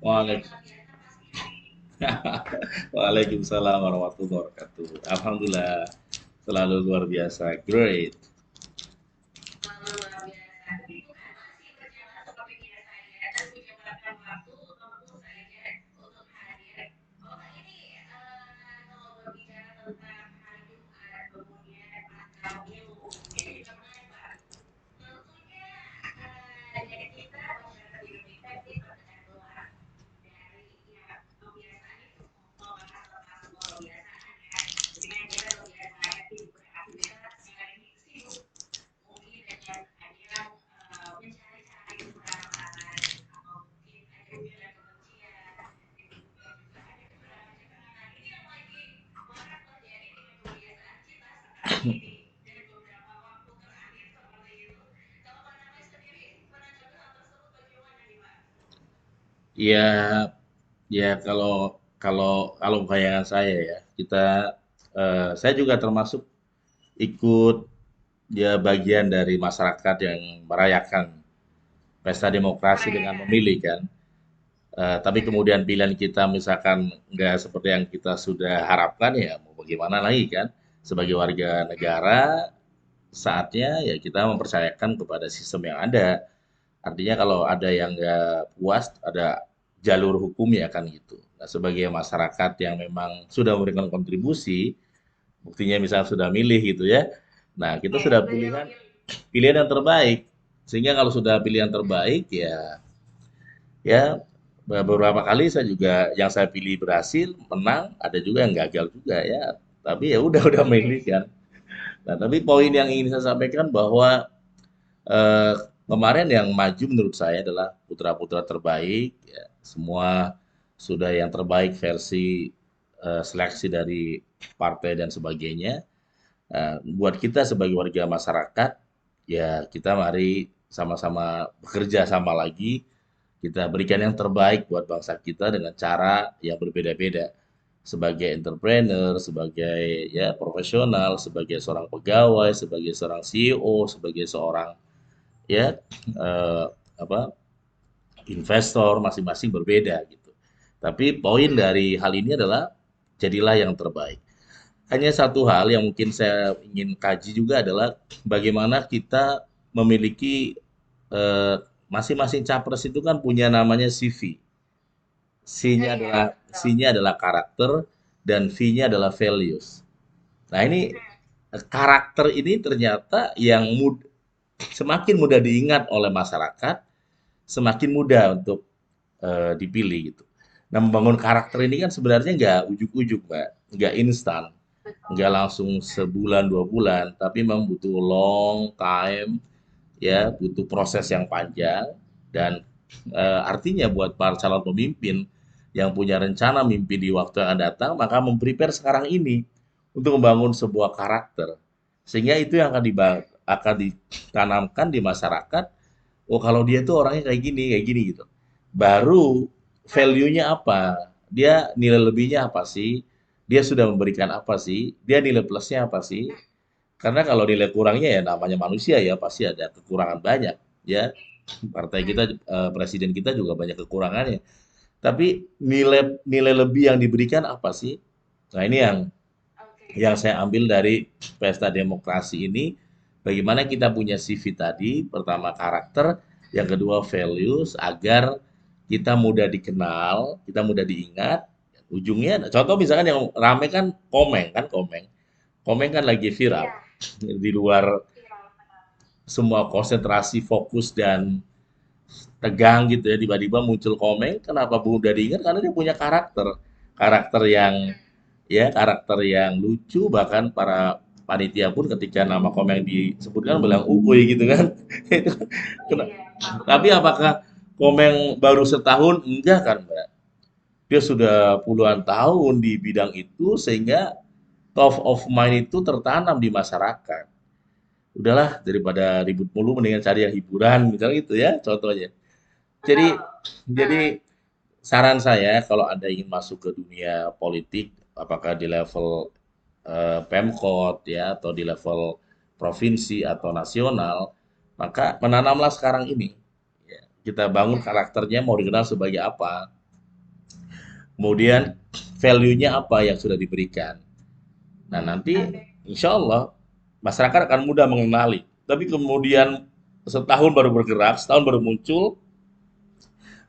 Waalaikumsalam. Waalaikumsalam warahmatullahi wabarakatuh. Alhamdulillah, selalu luar biasa. Great. Ya, ya kalau kalau kalau bayangan saya ya, saya juga termasuk ikut dia bagian dari masyarakat yang merayakan pesta demokrasi dengan memilih kan. Tapi kemudian pilihan kita misalkan nggak seperti yang kita sudah harapkan ya mau bagaimana lagi kan. Sebagai warga negara saatnya ya kita mempercayakan kepada sistem yang ada. Artinya kalau ada yang nggak puas, ada jalur hukum ya kan gitu. Nah, sebagai masyarakat yang memang sudah memberikan kontribusi, buktinya misalnya sudah milih gitu ya. Nah, kita sudah pilihan pilihan yang terbaik. Sehingga kalau sudah pilihan terbaik ya ya beberapa kali saya juga yang saya pilih berhasil, menang, ada juga yang gagal juga ya. Tapi ya udah milih kan. Nah, tapi poin yang ingin saya sampaikan bahwa eh, kemarin yang maju menurut saya adalah putra-putra terbaik, ya. Semua sudah yang terbaik versi seleksi dari partai dan sebagainya. Buat kita sebagai warga masyarakat, ya kita mari sama-sama bekerja sama lagi. Kita berikan yang terbaik buat bangsa kita dengan cara yang berbeda-beda. Sebagai entrepreneur, sebagai ya profesional, sebagai seorang pegawai, sebagai seorang CEO, sebagai seorang ya eh, apa investor masing-masing berbeda gitu. Tapi poin dari hal ini adalah jadilah yang terbaik. Hanya satu hal yang mungkin saya ingin kaji juga adalah bagaimana kita memiliki eh, masing-masing capres itu kan punya namanya CV. C-nya adalah karakter dan V-nya adalah values. Nah, ini karakter ini ternyata semakin mudah diingat oleh masyarakat, semakin mudah untuk dipilih gitu. Nah, membangun karakter ini kan sebenarnya nggak ujuk-ujuk, Mbak. Nggak instan. Nggak langsung sebulan, 2 bulan. Tapi memang butuh long time, ya, butuh proses yang panjang. Dan artinya buat para calon pemimpin yang punya rencana mimpi di waktu yang akan datang, maka memprepare sekarang ini untuk membangun sebuah karakter. Sehingga itu yang akan ditanamkan di masyarakat. Oh, kalau dia tuh orangnya kayak gini gitu. Baru value-nya apa? Dia nilai lebihnya apa sih? Dia sudah memberikan apa sih? Dia nilai plusnya apa sih? Karena kalau nilai kurangnya ya namanya manusia ya pasti ada kekurangan banyak ya. Partai kita presiden kita juga banyak kekurangannya. Tapi nilai nilai lebih yang diberikan apa sih? Nah, ini yang saya ambil dari pesta demokrasi ini, bagaimana kita punya CV tadi, pertama karakter, yang kedua values, agar kita mudah dikenal, kita mudah diingat. Ujungnya, contoh misalkan yang rame kan komeng, komeng kan lagi viral di luar semua konsentrasi, fokus dan tegang gitu ya, tiba-tiba muncul komeng. Kenapa mudah diingat? Karena dia punya karakter yang karakter yang lucu, bahkan para panitia pun ketika nama komeng disebutkan bilang uhuy gitu kan. Itu kan tapi apakah komeng baru setahun? Enggak kan, Mbak. Dia sudah puluhan tahun di bidang itu sehingga top of mind itu tertanam di masyarakat. Udahlah daripada ribut mulu mendingan cari yang hiburan misalnya gitu ya contohnya. Jadi jadi saran saya kalau Anda ingin masuk ke dunia politik apakah di level Pemkot ya atau di level provinsi atau nasional, maka menanamlah sekarang ini. Ya, kita bangun karakternya mau dikenal sebagai apa, kemudian value-nya apa yang sudah diberikan. Nah, nanti insya Allah masyarakat akan mudah mengenali. Tapi kemudian setahun baru bergerak, setahun baru muncul,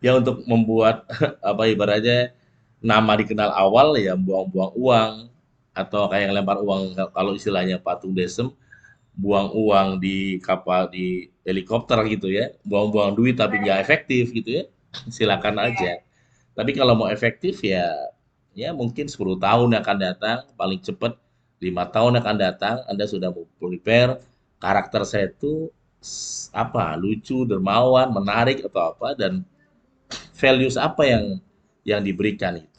ya untuk membuat apa ibaratnya nama dikenal awal ya buang-buang uang atau kayak yang lempar uang kalau istilahnya patung desem buang uang di kapal di helikopter gitu ya buang-buang duit tapi nggak efektif gitu ya silakan aja tapi kalau mau efektif ya ya mungkin 10 tahun yang akan datang paling cepat 5 tahun yang akan datang Anda sudah mau prepare karakter saya itu apa lucu dermawan menarik atau apa dan values apa yang diberikan itu.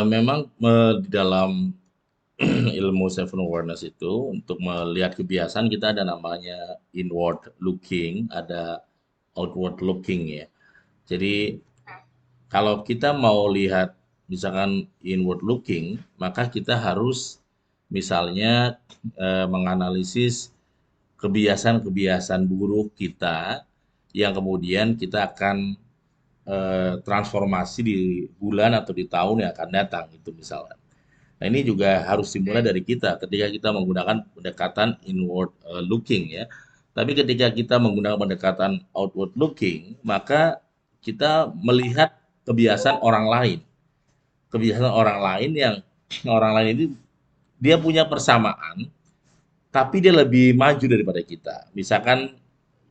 Memang di dalam ilmu self awareness itu untuk melihat kebiasaan kita ada namanya inward looking, ada outward looking ya. Jadi kalau kita mau lihat misalkan inward looking, maka kita harus misalnya menganalisis kebiasaan-kebiasaan buruk kita yang kemudian kita akan transformasi di bulan atau di tahun yang akan datang itu misalnya. Nah, ini juga harus dimulai dari kita ketika kita menggunakan pendekatan inward looking ya. Tapi ketika kita menggunakan pendekatan outward looking, maka kita melihat kebiasaan orang lain. Kebiasaan orang lain yang orang lain ini dia punya persamaan, tapi dia lebih maju daripada kita. Misalkan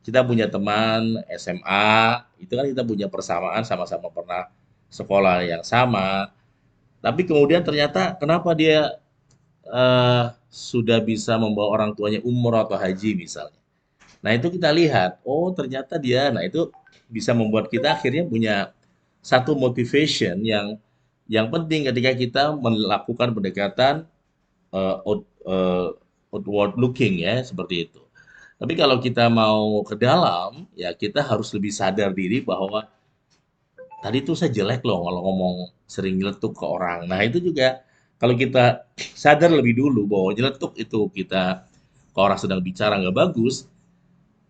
kita punya teman SMA, itu kan kita punya persamaan sama-sama pernah sekolah yang sama, tapi kemudian ternyata kenapa dia sudah bisa membawa orang tuanya umroh atau haji misalnya. Nah itu kita lihat, oh ternyata dia, nah itu bisa membuat kita akhirnya punya satu motivation yang penting ketika kita melakukan pendekatan outward looking ya seperti itu. Tapi kalau kita mau ke dalam, ya kita harus lebih sadar diri bahwa tadi tuh saya jelek loh kalau ngomong sering nyeletuk ke orang. Nah, itu juga kalau kita sadar lebih dulu bahwa nyeletuk itu kita ke orang sedang bicara nggak bagus,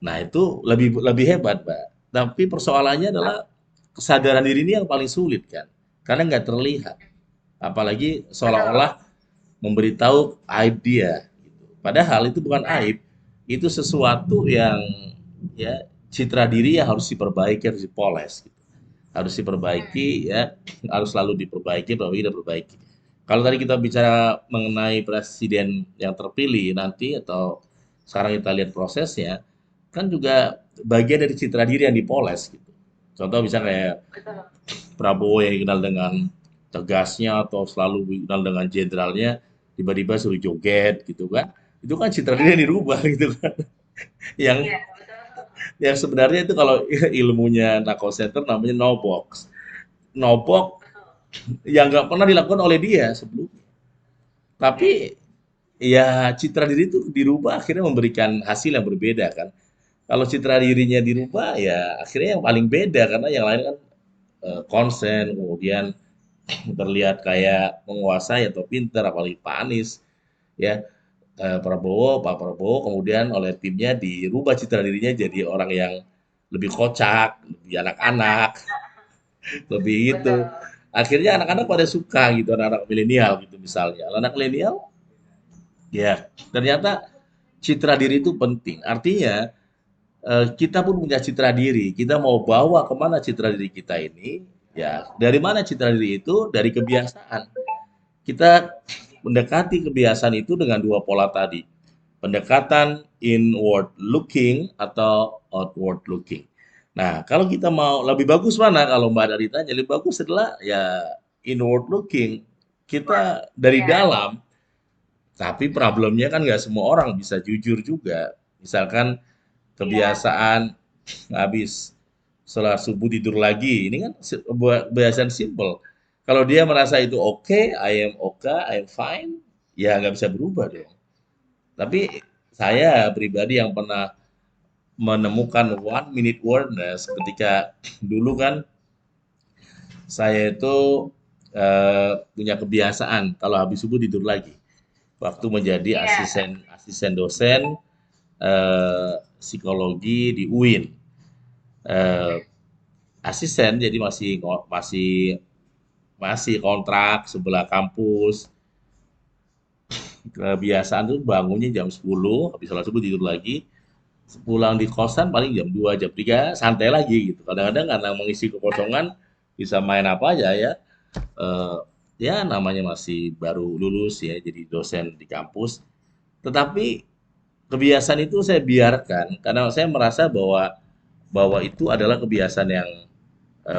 nah itu lebih lebih hebat, Mbak. Tapi persoalannya adalah kesadaran diri ini yang paling sulit kan, karena nggak terlihat. Apalagi seolah-olah memberitahu aib dia. Gitu. Padahal itu bukan aib, itu sesuatu yang ya citra diri yang harus diperbaiki, harus dipoles. Gitu. Harus diperbaiki ya, harus selalu diperbaiki, diperbaiki. Kalau tadi kita bicara mengenai presiden yang terpilih nanti atau sekarang kita lihat prosesnya, kan juga bagian dari citra diri yang dipoles gitu. Contoh misalnya kayak Prabowo yang dikenal dengan tegasnya atau selalu dikenal dengan jenderalnya, tiba-tiba suruh joget gitu kan. Itu kan citra diri yang dirubah gitu kan. Yang yang sebenarnya itu kalau ilmunya Narco Center namanya no box. No box yang nggak pernah dilakukan oleh dia sebelumnya. Tapi ya citra diri itu dirubah akhirnya memberikan hasil yang berbeda kan. Kalau citra dirinya dirubah ya akhirnya yang paling beda karena yang lain kan konsen kemudian terlihat kayak menguasai atau pinter apalagi Pak Anies ya Pak Prabowo kemudian oleh timnya dirubah citra dirinya jadi orang yang lebih kocak, lebih anak-anak, lebih itu. Akhirnya anak-anak pada suka gitu, anak-anak milenial gitu misalnya. Anak milenial ya ternyata citra diri itu penting. Artinya kita pun punya citra diri. Kita mau bawa kemana citra diri kita ini, Ya, dari mana citra diri itu? Dari kebiasaan. Kita mendekati kebiasaan itu dengan dua pola tadi. Pendekatan inward looking atau outward looking. Nah, kalau kita mau lebih bagus mana kalau Mbak Dari tanya, lebih bagus adalah ya inward looking. Kita dari Ya, dalam, tapi problemnya kan nggak semua orang bisa jujur juga. Misalkan iya, kebiasaan habis sholat subuh tidur lagi. Ini kan kebiasaan simple. Kalau dia merasa itu oke, I am okay, I am fine, ya nggak bisa berubah dong. Tapi saya pribadi yang pernah menemukan one minute wordness ketika dulu kan saya itu punya kebiasaan kalau habis subuh tidur lagi. Waktu menjadi iya, asisten asisten dosen psikologi di UIN. Eh, Asisten jadi masih masih kontrak sebelah kampus. Kebiasaan tuh bangunnya jam 10, habis sholat subuh tidur lagi. Pulang di kosan paling jam 2, jam 3 santai lagi gitu. Kadang-kadang karena mengisi kekosongan bisa main apa aja ya. Eh, Ya namanya masih baru lulus ya jadi dosen di kampus. Tetapi kebiasaan itu saya biarkan karena saya merasa bahwa bahwa itu adalah kebiasaan yang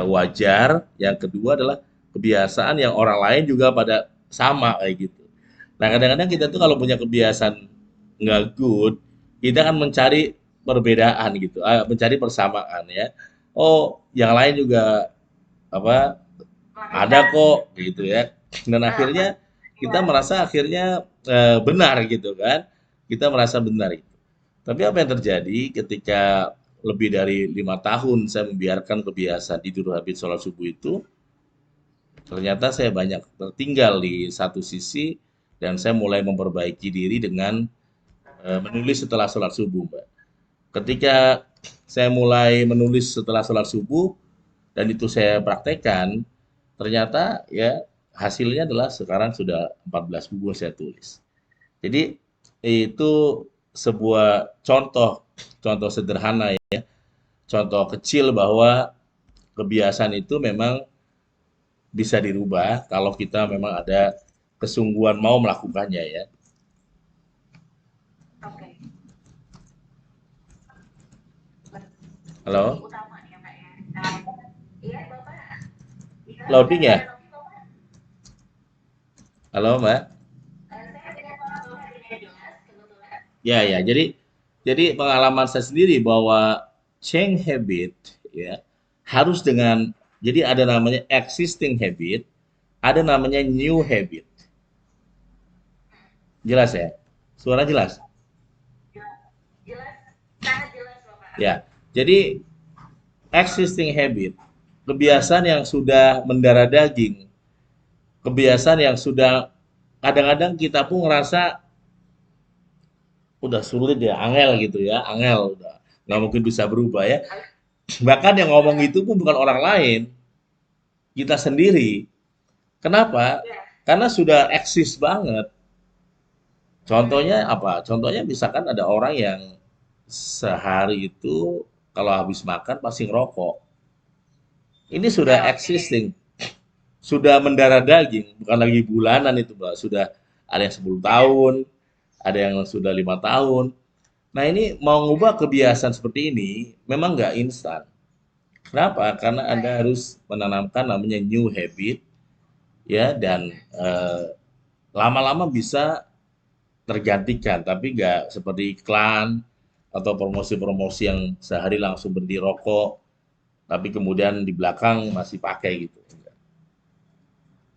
wajar. Yang kedua adalah kebiasaan yang orang lain juga pada sama kayak gitu. Nah, kadang-kadang kita tuh kalau punya kebiasaan nggak good, kita kan mencari perbedaan gitu, mencari persamaan ya. Oh, yang lain juga apa ada melakukan, kok gitu ya. Dan eh, akhirnya kita iya, merasa akhirnya benar gitu kan. Kita merasa benar itu. Tapi apa yang terjadi ketika lebih dari 5 tahun saya membiarkan kebiasaan tidur habis sholat subuh itu, ternyata saya banyak tertinggal di satu sisi dan saya mulai memperbaiki diri dengan menulis setelah sholat subuh, Mbak. Ketika saya mulai menulis setelah sholat subuh dan itu saya praktekkan, ternyata ya hasilnya adalah sekarang sudah 14 buku saya tulis. Jadi itu sebuah contoh contoh sederhana ya, contoh kecil bahwa kebiasaan itu memang bisa dirubah kalau kita memang ada kesungguhan mau melakukannya ya. oke. Kunci Halo? utama ya, Kak ya. Nah, iya, Bapak dijelaskan Loading ya? tapi Bapak, Halo, Mbak? saya tidak suara Bapak dengan jelas kebetulan. Ya, ya. Jadi pengalaman saya sendiri bahwa change habit ya harus dengan jadi ada namanya existing habit, ada namanya new habit. Jelas ya? Suara jelas? Jelas, jelas, sangat jelas Bapak. Ya. Jadi existing habit, kebiasaan yang sudah mendarah daging, kebiasaan yang sudah kadang-kadang kita pun ngerasa udah sulit ya, angel gitu ya, angel udah nggak mungkin bisa berubah ya. Bahkan yang ngomong itu pun bukan orang lain, kita sendiri. Kenapa? Ya, Karena sudah eksis banget. Contohnya hmm, apa? Contohnya misalkan ada orang yang sehari itu kalau habis makan pasti ngerokok. Ini sudah oke. existing, sudah mendarah daging, bukan lagi bulanan itu, Mbak. Sudah ada yang 10 Iya, tahun, ada yang sudah 5 tahun. Nah, ini mau ngubah kebiasaan seperti ini memang nggak instan. Kenapa? Karena Anda baik. harus menanamkan namanya new habit ya dan eh, lama-lama bisa tergantikan, tapi nggak seperti iklan atau promosi-promosi yang sehari langsung berhenti rokok, tapi kemudian di belakang masih pakai gitu.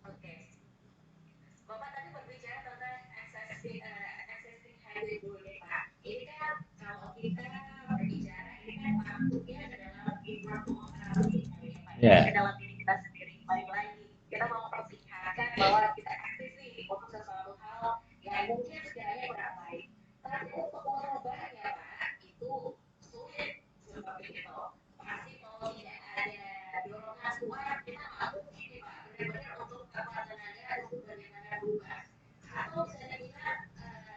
Oke. Bapak tadi berbicara tentang existing habit dulu nih Pak. Ini kan kalau kita berbicara, ini kan masuknya ke dalam inward looking kali ya Pak ya, ke Ya, dalam diri kita sendiri. Balik lagi, kita mau memperlihatkan bahwa kita eksis nih untuk sesuatu hal yang mungkin sekiranya kurang baik. Tapi untuk merubahnya Pak, itu sulit seperti itu. Pasti kalau tidak ada dorongan kuat, kita nggak mungkin nih Pak, benar-benar untuk apa tenaga untuk bagaimana berubah. Atau bisa dibilang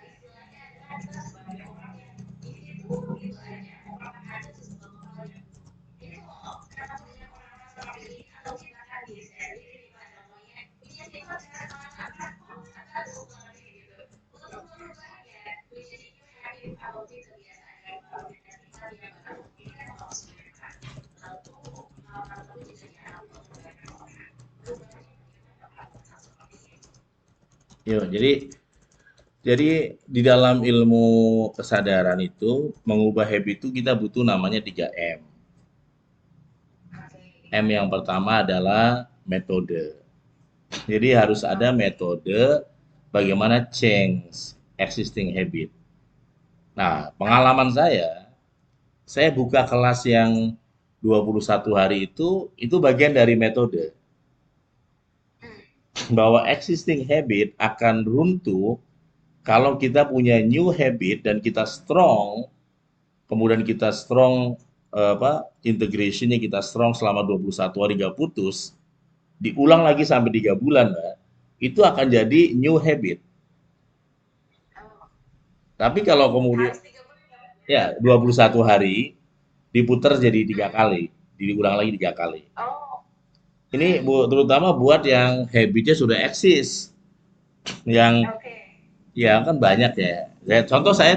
istilahnya adalah kita sebagai orang yang di situ gitu aja, mempertahankan sesuatu hal yang itu kok kenapa banyak orang-orang seperti ini atau kita cara semangat kok satu gitu untuk merubahnya menjadi new habit atau kebiasaan yang baru dengan sifat yang baru ini kan harus dilakukan lalu hal tersebut bisa diambil untuk banyak orang merubahnya bagaimana Pak hal seperti itu. Yo, jadi di dalam ilmu kesadaran itu mengubah habit itu kita butuh namanya 3 M. Oke. M yang pertama adalah metode. Jadi harus ada metode bagaimana change existing habit. Nah, pengalaman saya buka kelas yang 21 hari itu bagian dari metode. Bahwa existing habit akan runtuh kalau kita punya new habit dan kita strong, kemudian kita strong integrationnya kita strong selama 21 hari gak putus, diulang lagi sampai 3 bulan, Mbak, itu akan jadi new habit. Oh, Tapi kalau kemudian harus 3 bulan ya Pak ya? ya 21 hari diputar jadi 3 kali, diulang lagi 3 kali. Oh, Ini terutama buat yang habitnya sudah eksis, yang oke. ya kan banyak ya. Contoh saya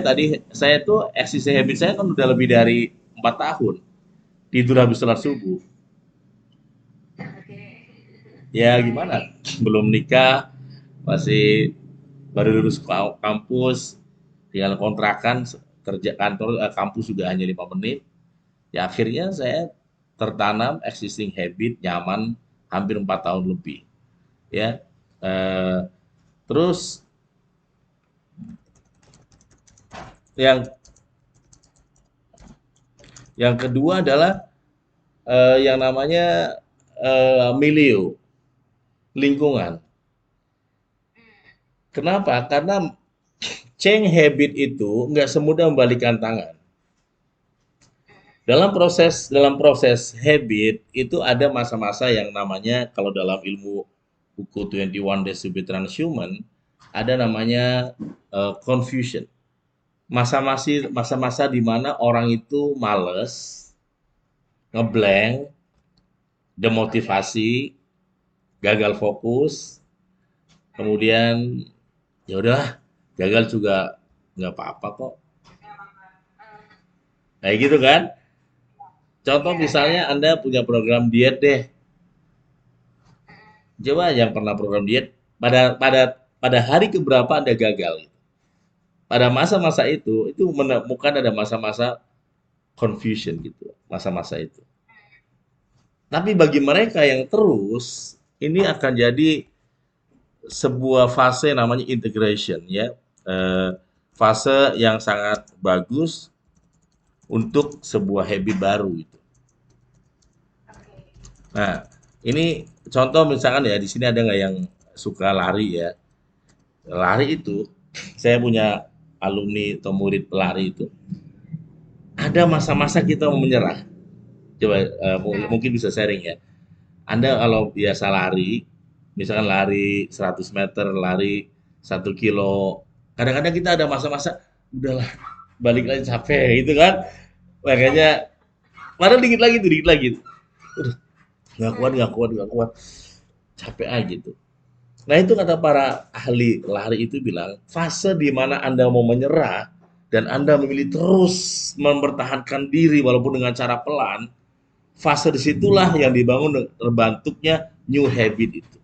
tuh existing habit saya kan udah lebih dari 4 tahun tidur habis sholat subuh. Oke. Ya Baik. gimana? Belum nikah, masih baru lulus kampus, tinggal kontrakan, kerja kantor, kampus juga hanya 5 menit. Ya akhirnya saya tertanam existing habit nyaman hampir 4 tahun lebih. Ya, eh, terus yang yang kedua adalah yang namanya milieu, lingkungan. Kenapa? Karena change habit itu nggak semudah membalikan tangan. Dalam proses habit itu ada masa-masa yang namanya kalau dalam ilmu buku 21 Days to be Transhuman ada namanya confusion. Masa-masa di mana orang itu males, ngeblank, Oke. demotivasi, gagal fokus, kemudian ya udah gagal juga nggak apa-apa kok. Nggak apa-apa. Kayak gitu kan? Contoh Iya, iya. misalnya Anda punya program diet deh. Coba yang pernah program diet pada pada pada hari keberapa Anda gagal. Pada masa-masa itu menemukan ada masa-masa confusion gitu, masa-masa itu. Tapi bagi mereka yang terus, ini akan jadi sebuah fase namanya integration ya. Fase yang sangat bagus untuk sebuah habit baru itu. Oke. Nah, ini contoh misalkan ya di sini ada nggak yang suka lari ya? Lari itu, saya punya alumni atau murid pelari itu. Ada masa-masa kita mau menyerah. Coba mungkin bisa sharing ya. Anda kalau biasa lari, misalkan lari 100 meter, lari 1 kilo, kadang-kadang kita ada masa-masa, udahlah, balik lagi capek gitu kan. Makanya, padahal dikit lagi. Udah, nggak kuat, nggak kuat, nggak kuat. Capek aja gitu. Nah itu kata para ahli lari itu bilang, fase di mana Anda mau menyerah, dan Anda memilih terus mempertahankan diri walaupun dengan cara pelan, fase disitulah yang dibangun terbentuknya new habit itu.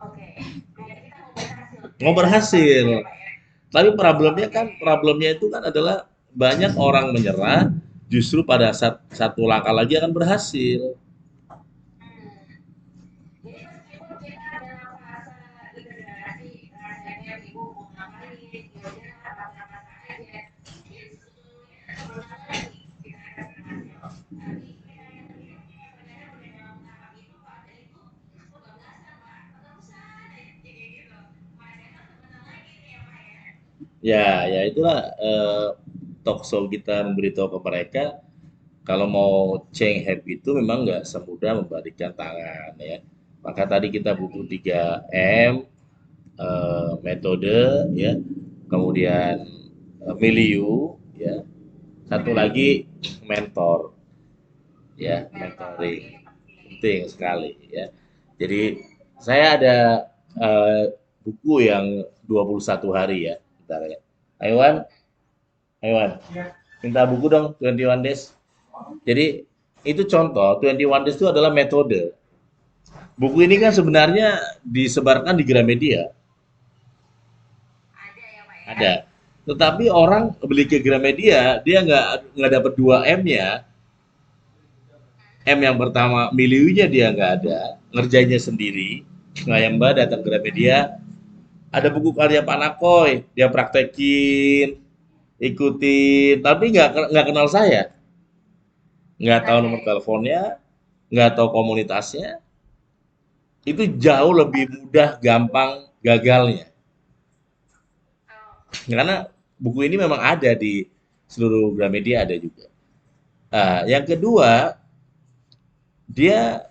Oke. Berarti kita mau berhasil Mau dari satu fase berhasil, ya Pak ya? tapi Oke. problemnya itu kan adalah banyak orang menyerah, justru pada satu langkah lagi akan berhasil. Jadi meskipun kita dalam fase integrasi rasanya bingung mau ngapain, ya udahlah pasrah-pasrah aja. Mungkin sebetulnya sebentar lagi kita akan berhasil. Tapi kita yang berikutnya padahal udah dalam tahap itu pada itu kebablasan Pak, keterusan aja kayak gitu. Padahal sebentar lagi nih ya Pak ya. Ya itulah talk show kita memberitahu ke mereka kalau mau change habit itu memang nggak semudah membalikan tangan ya. Maka tadi kita butuh Oke. 3 M, metode ya, kemudian milieu ya, satu lagi mentor ya, Mentor, oke mentoring ini penting. penting sekali ya. Jadi Saya ada eh, buku yang 21 hari ya. Bentar ya. Aiwan, Aiwan, minta buku dong 21 Days. Jadi itu contoh, 21 Days itu adalah metode. Buku ini kan sebenarnya disebarkan di Gramedia, Ada ya Pak ya? ada. Tetapi orang beli ke Gramedia, dia nggak dapat 2 M-nya. M yang pertama, miliunya dia nggak ada, ngerjainnya sendiri. Nah, yang Mbak datang ke Gramedia, ada buku karya Pak Nakoy, dia praktekin, ikutin, tapi nggak kenal saya, nggak tahu nomor Oke. teleponnya, nggak tahu komunitasnya, itu jauh lebih mudah, gampang gagalnya. Oh, Karena buku ini memang ada di seluruh Gramedia ada juga. Nah, yang kedua, dia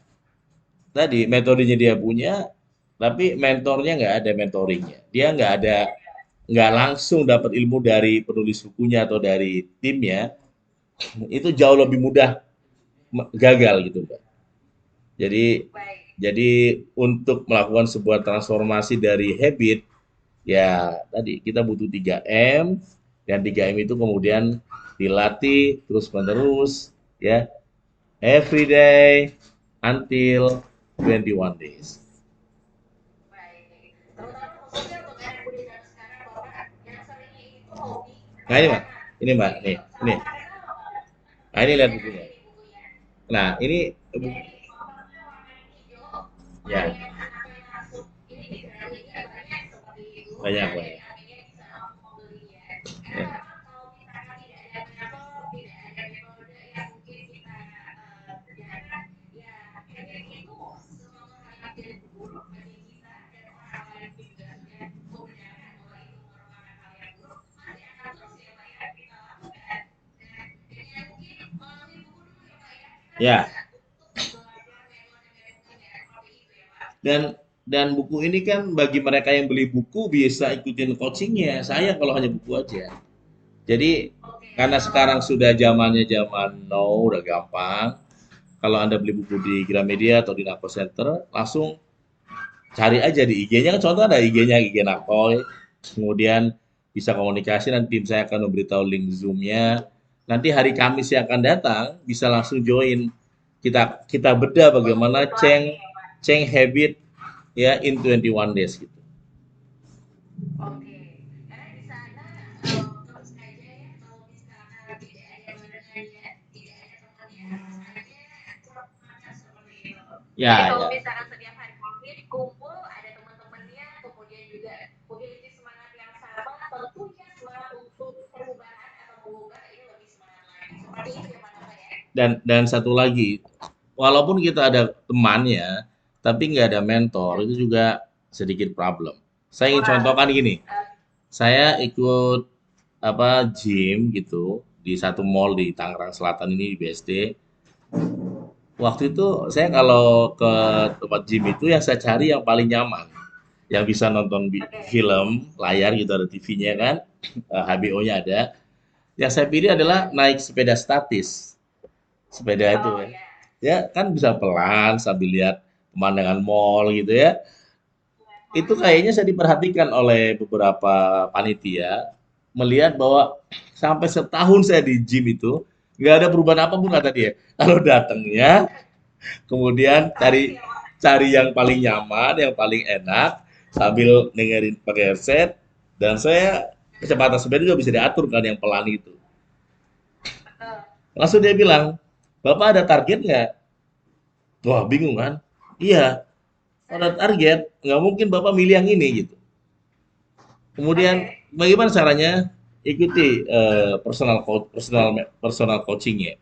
tadi metodenya dia punya, tapi mentornya nggak ada mentoringnya. Dia nggak langsung dapat ilmu dari penulis bukunya atau dari timnya, itu jauh lebih mudah gagal gitu, Mbak. Jadi baik. jadi untuk melakukan sebuah transformasi dari habit, ya tadi kita butuh 3 M, dan 3 M itu kemudian dilatih terus menerus ya, every day until 21 days. Baik. Terutama khususnya untuk anak muda zaman sekarang Bapak yang seringnya itu hobi Nah ini Mbak, anak-anak. ini Mbak, Jadi nih, ini. sama pada sama Bapak. Nah ini lihat Nah bukunya. ini bukunya. Nah ini Jadi covernya warna hijau, ya varian anaknya langsung. Ini di Gramedia banyak seperti itu banyak dan banyak. jadi akhirnya bisa langsung membelinya. Karena Ya. memang kalau misalkan tidak ada mentor, tidak ada metode yang mungkin kita kerjakan, ya habit itu sesuatu hal yang tidak buruk bagi kita dan orang lain pun juga sudah membenarkan bahwa itu merupakan hal yang buruk, masih akan terus ya Pak ya kita lakukan. Nah, dengan mungkin melalui buku dulu ya Pak ya, kita bisa Ya, untuk belajar metode-metodenya seperti itu ya Pak. dan buku ini kan bagi mereka yang beli buku bisa ikutin coachingnya. Saya kalau hanya buku aja. Jadi Oke, karena sekarang sudah zamannya zaman now, udah gampang. Kalau Anda beli buku di Gramedia atau di Napo Center, langsung cari aja di IG-nya, kan contoh ada IG-nya, IG Nakoy. Kemudian bisa komunikasi, nanti tim saya akan memberitahu link Zoom-nya. Nanti hari Kamis yang akan datang bisa langsung join. Kita kita bedah untuk bagaimana grup kelasnya ya Pak. change habit ya in 21 days gitu. Oke, karena di sana tentu saja ya kalau misalkan tidak ada barengannya, tidak ada temannya, sama saja kurang semangat seperti itu. Jadi Ya, kalau ya. misalkan setiap hari Kamis kumpul ada teman-temannya, kemudian juga memiliki semangat yang sama, tentunya semangat untuk perubahan atau mengubah ini lebih semangat lagi. Seperti itu ya Pak Nova ya. Dan satu lagi, walaupun kita ada temannya, tapi nggak ada mentor, itu juga sedikit problem. Saya ingin Kurang. contohkan gini, saya ikut apa gym gitu di satu mall di Tangerang Selatan ini di BSD. Waktu itu saya kalau ke tempat gym itu yang saya cari yang paling nyaman, yang bisa nonton Oke. film layar gitu, ada TV-nya kan, HBO-nya ada. Yang saya pilih adalah naik sepeda statis. Sepeda itu Oh kan. ya. Ya kan bisa pelan sambil lihat pemandangan mall gitu ya. Itu kayaknya saya diperhatikan oleh beberapa panitia, melihat bahwa sampai setahun saya di gym itu nggak ada perubahan apapun kata dia. Kalau datangnya kemudian Statis cari ya Pak. cari yang paling nyaman, yang paling enak sambil dengerin pakai headset, dan saya kecepatan sepeda juga bisa diatur kan yang pelan itu. Betul. Langsung dia bilang, "Bapak ada target nggak?" Wah, bingung kan? Iya, ada target, nggak mungkin Bapak milih yang ini gitu. Kemudian Oke. bagaimana caranya? Ikuti personal coachingnya.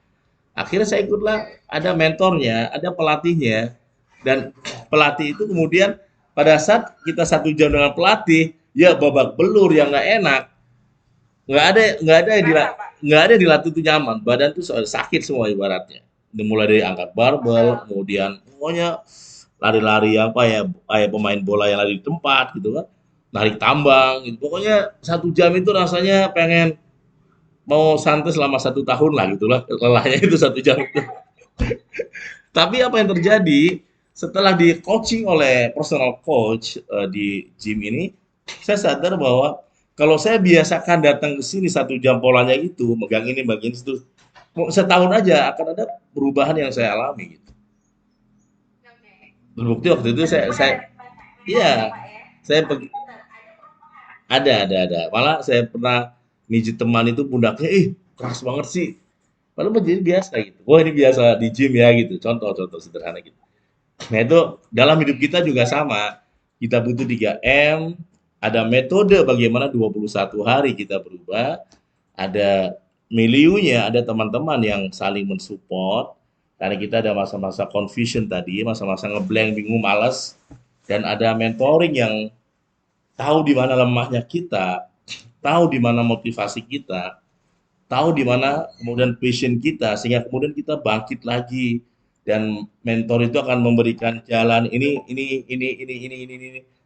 Akhirnya saya ikutlah, ada mentornya, ada pelatihnya, dan pelatih itu kemudian pada saat kita 1 jam dengan pelatih, ya babak belur yang nggak enak, nggak ada yang Kenapa Pak? nggak ada yang dilatih itu nyaman, badan tuh sakit semua ibaratnya. Mulai dari angkat barbel, Betul. kemudian pokoknya lari-lari apa ya, kayak pemain bola yang lari di tempat gitu kan, narik tambang gitu. Pokoknya 1 jam itu rasanya pengen mau santai selama 1 tahun lah gitulah, lelahnya itu 1 jam itu. Tapi apa yang terjadi? setelah di coaching oleh personal coach di gym ini, saya sadar bahwa kalau saya biasakan datang ke sini 1 jam polanya itu, megang ini terus mau setahun aja akan ada perubahan yang saya alami gitu. Oke. Terbukti waktu itu Dan memang saya ada metode ya iya, Pak ya, saya tapi tetap ada perubahan. ada. Malah saya pernah mijit teman itu pundaknya, ih keras banget sih. Padahal mah jadi biasa gitu. Wah ini biasa di gym ya gitu. Contoh sederhana gitu. Nah itu dalam hidup kita juga sama. Kita butuh 3M, ada metode bagaimana 21 hari kita berubah, ada miliunya, ada teman-teman yang saling mensupport, karena kita ada masa-masa confusion tadi, masa-masa ngeblank, bingung, malas, dan ada mentoring yang tahu di mana lemahnya kita, tahu di mana motivasi kita, tahu di mana kemudian passion kita, sehingga kemudian kita bangkit lagi dan mentor itu akan memberikan jalan ini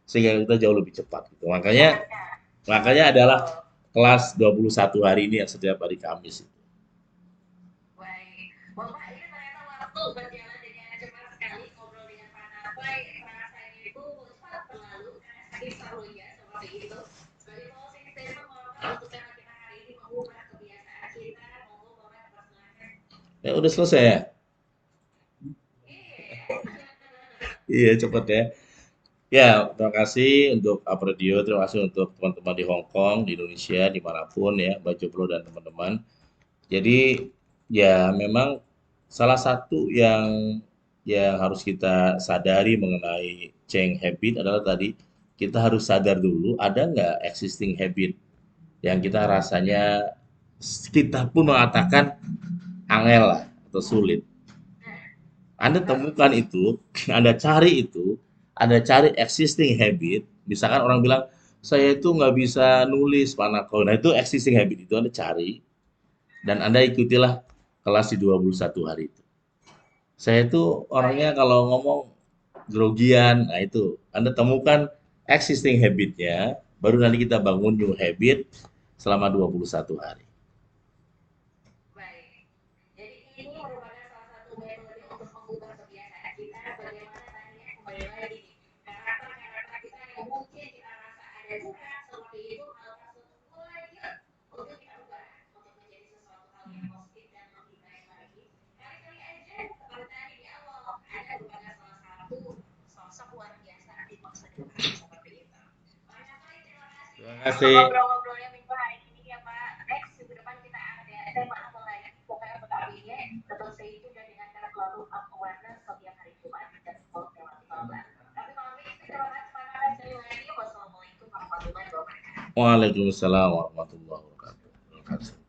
sehingga kita jauh lebih cepat gitu. Makanya Diarahkan. makanya adalah Betul. kelas 21 hari ini yang setiap hari Kamis itu. Baik. Bapak ini ternyata waktu berjalan dengan cepat sekali ngobrol dengan Pak Nafai, rasanya itu cepat berlalu karena saking serunya seperti itu. Sebagai closing statement Bapak untuk tema kita hari ini mengubah kebiasaan kita, monggo Bapak dipersilakan. Ya udah selesai ya? Iya. Iya cepet ya. Ya, terima kasih untuk Apredio, terima kasih untuk teman-teman di Hong Kong, di Indonesia, dimanapun ya, Mbak Joblo dan teman-teman. Jadi ya memang salah satu yang harus kita sadari mengenai change habit adalah tadi kita harus sadar dulu ada nggak existing habit yang kita rasanya kita pun mengatakan angel lah atau sulit. Anda temukan itu, Anda cari existing habit. Misalkan orang bilang saya itu nggak bisa nulis panakau. Nah itu existing habit itu Anda cari dan Anda ikutilah kelas di 21 hari itu. Saya itu orangnya Baik. kalau ngomong grogian, nah itu Anda temukan existing habitnya, baru nanti kita bangun new habit selama 21 hari. Baik. Jadi ini merupakan salah satu metode untuk mengubah kebiasaan kita. Bagaimana tadinya kembali lagi nih karakter-karakter kita yang mungkin kita rasa ada kurang seperti itu, hal tersebut mulai yuk untuk kita ubah untuk menjadi sesuatu hal yang positif dan lebih baik lagi. Kali-kali aja seperti tadi di awal Anda merupakan salah satu sosok luar biasa di masa depan seperti itu. Pak Nafai, terima kasih Terima nih untuk kasih. ngobrol-ngobrolnya minggu hari ini ya Pak. Next minggu depan kita ada tema apa lagi? Pokoknya tetap ini tetap stay tune dan dengarkan selalu up awareness setiap hari Jumat dan lewat 15. Tapi kalau ini terima kasih Pak Nafai sekali lagi. Wassalamualaikum warahmatullahi wabarakatuh. Waalaikumsalam warahmatullahi wabarakatuh. Terima kasih.